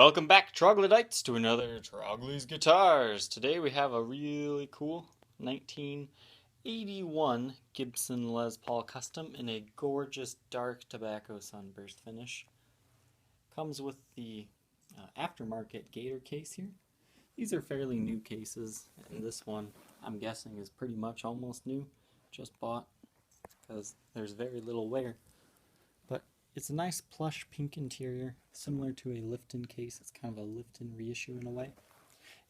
Welcome back, troglodytes, to another Trogly's Guitars. Today we have a really cool 1981 Gibson Les Paul Custom in a gorgeous dark tobacco sunburst finish. Comes with the aftermarket Gator case here. These are fairly new cases, and this one I'm guessing is pretty much almost new. Just bought because there's very little wear. But it's a nice plush pink interior, similar to a Lifton case. It's kind of a Lifton reissue in a way.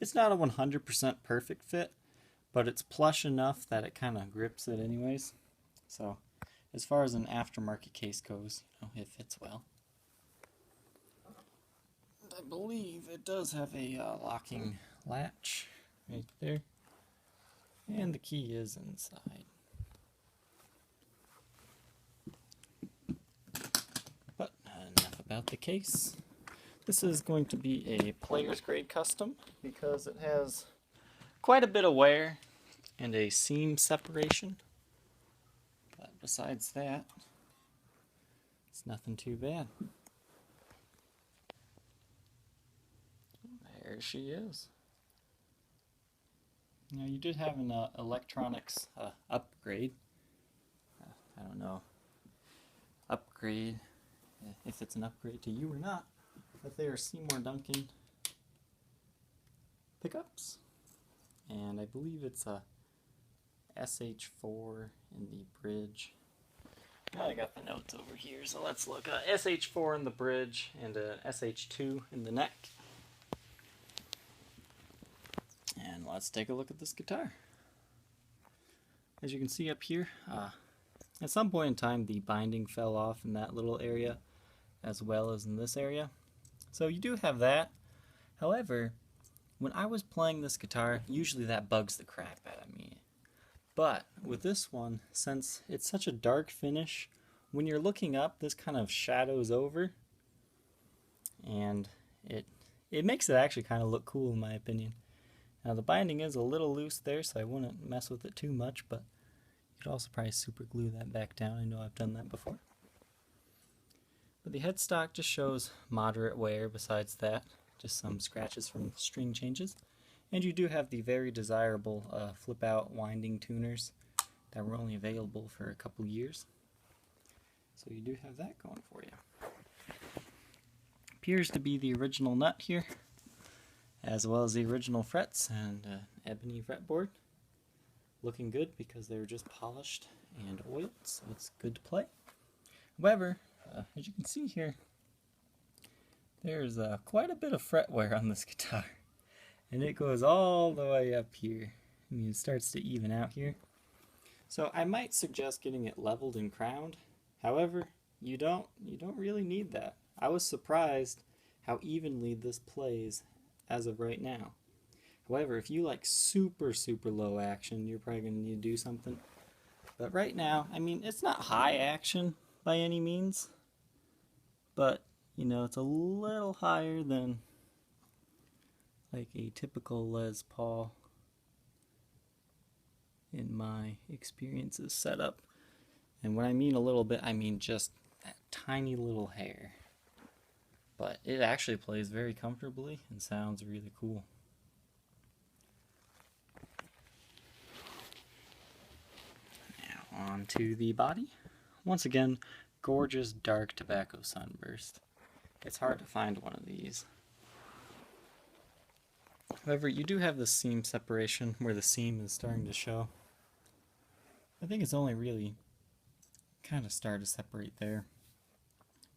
It's not a 100% perfect fit, but it's plush enough that it kind of grips it anyways. So as far as an aftermarket case goes, it fits well. I believe it does have a locking latch right there, and the key is inside. But enough about the case. This is going to be a player's grade custom because it has quite a bit of wear and a seam separation. But besides that, it's nothing too bad. There she is. Now you did have an electronics upgrade. I don't know. Upgrade, if it's an upgrade to you or not, but they are Seymour Duncan pickups, and I believe it's a SH4 in the bridge. I got the notes over here, so let's look. SH4 in the bridge and a SH2 in the neck. And let's take a look at this guitar. As you can see up here, at some point in time the binding fell off in that little area as well as in this area. So you do have that. However, when I was playing this guitar, usually that bugs the crap out of me. But with this one, since it's such a dark finish, when you're looking up, this kind of shadows over, and it makes it actually kind of look cool in my opinion. Now the binding is a little loose there, so I wouldn't mess with it too much, but you could also probably super glue that back down. I know I've done that before. But the headstock just shows moderate wear besides that, just some scratches from string changes. And you do have the very desirable flip out winding tuners that were only available for a couple years. So you do have that going for you. Appears to be the original nut here, as well as the original frets and ebony fretboard. Looking good because they were just polished and oiled, so it's good to play. However, as you can see here, there's quite a bit of fret wear on this guitar, and it goes all the way up here. I mean, it starts to even out here. So I might suggest getting it leveled and crowned. However, you don't really need that. I was surprised how evenly this plays as of right now. However, if you like super low action, you're probably going to need to do something. But right now, I mean, it's not high action by any means, but it's a little higher than like a typical Les Paul in my experiences setup. And when I mean a little bit, I mean just that tiny little hair. But it actually plays very comfortably and sounds really cool. Now on to the body. Once again, gorgeous dark tobacco sunburst. It's hard to find one of these. However, you do have the seam separation where the seam is starting to show. I think it's only really kind of started to separate there.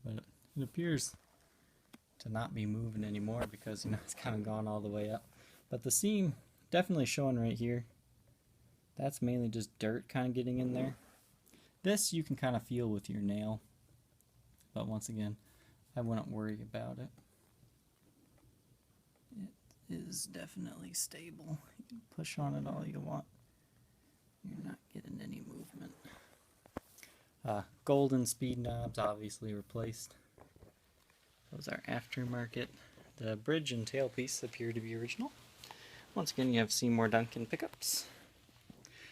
But it appears to not be moving anymore because it's kind of gone all the way up. But the seam definitely showing right here. That's mainly just dirt kind of getting in there. This you can kind of feel with your nail, but once again, I wouldn't worry about it. It is definitely stable. You can push on it all you want. You're not getting any movement. Golden speed knobs obviously replaced. Those are aftermarket. The bridge and tailpiece appear to be original. Once again, you have Seymour Duncan pickups.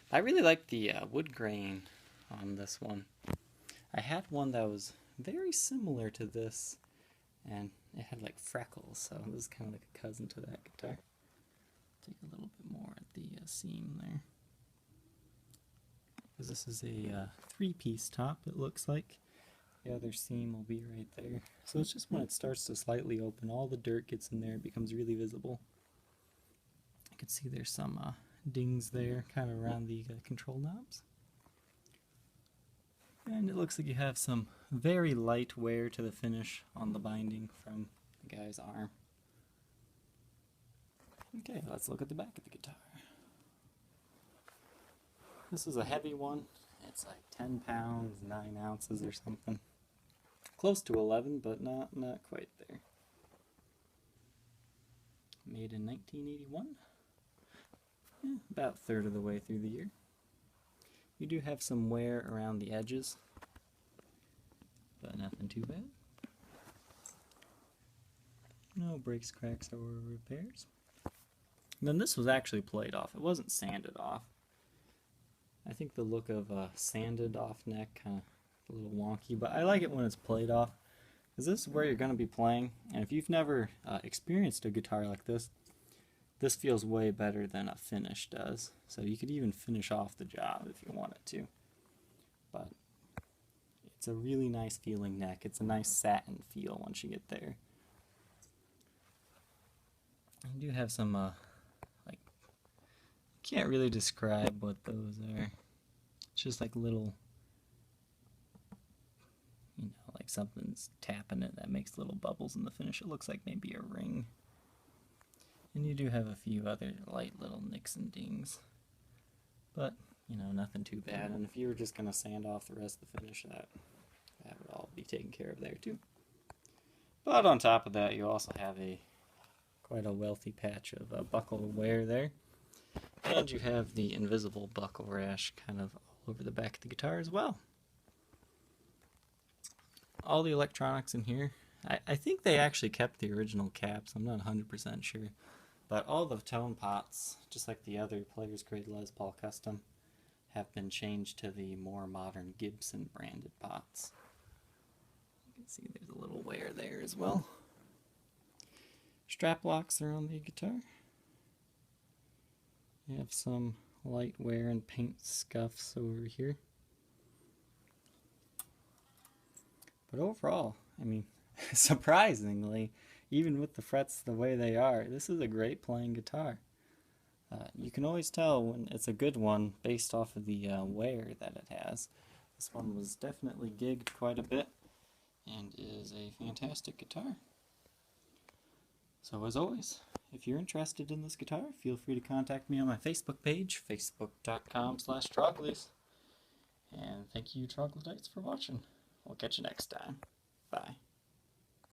I really like the wood grain on this one. I had one that was very similar to this, and it had like freckles, so this is kind of like a cousin to that guitar. Take a little bit more at the seam there. Because this is a 3-piece top, it looks like. The other seam will be right there. So it's just when it starts to slightly open, all the dirt gets in there, it becomes really visible. You can see there's some dings there, kind of around the control knobs. And it looks like you have some very light wear to the finish on the binding from the guy's arm. Okay, let's look at the back of the guitar. This is a heavy one. It's like 10 pounds, 9 ounces or something. Close to 11, but not quite there. Made in 1981. Yeah, about a third of the way through the year. You do have some wear around the edges, but nothing too bad. No breaks, cracks, or repairs. And then this was actually played off. It wasn't sanded off. I think the look of a sanded off neck kind of a little wonky, but I like it when it's played off, because this is where you're going to be playing, and if you've never experienced a guitar like this feels way better than a finish does. So you could even finish off the job if you wanted to. But it's a really nice feeling neck. It's a nice satin feel once you get there. You do have some like, can't really describe what those are. It's just like little, you know, like something's tapping it that makes little bubbles in the finish. It looks like maybe a ring. And you do have a few other light little nicks and dings. But, you know, nothing too bad. And if you were just going to sand off the rest of the finish, that would all be taken care of there too. But on top of that, you also have quite a wealthy patch of buckle wear there. And you have the invisible buckle rash kind of all over the back of the guitar as well. All the electronics in here, I think they actually kept the original caps. I'm not 100% sure. But all the tone pots, just like the other Player's Grade Les Paul Custom, have been changed to the more modern Gibson branded pots. You can see there's a little wear there as well. Strap locks are on the guitar. You have some light wear and paint scuffs over here. But overall, I mean, surprisingly, even with the frets the way they are, this is a great playing guitar. You can always tell when it's a good one based off of the wear that it has. This one was definitely gigged quite a bit and is a fantastic guitar. So as always, if you're interested in this guitar, feel free to contact me on my Facebook page, facebook.com/Troglys. And thank you, troglodytes, for watching. We'll catch you next time. Bye.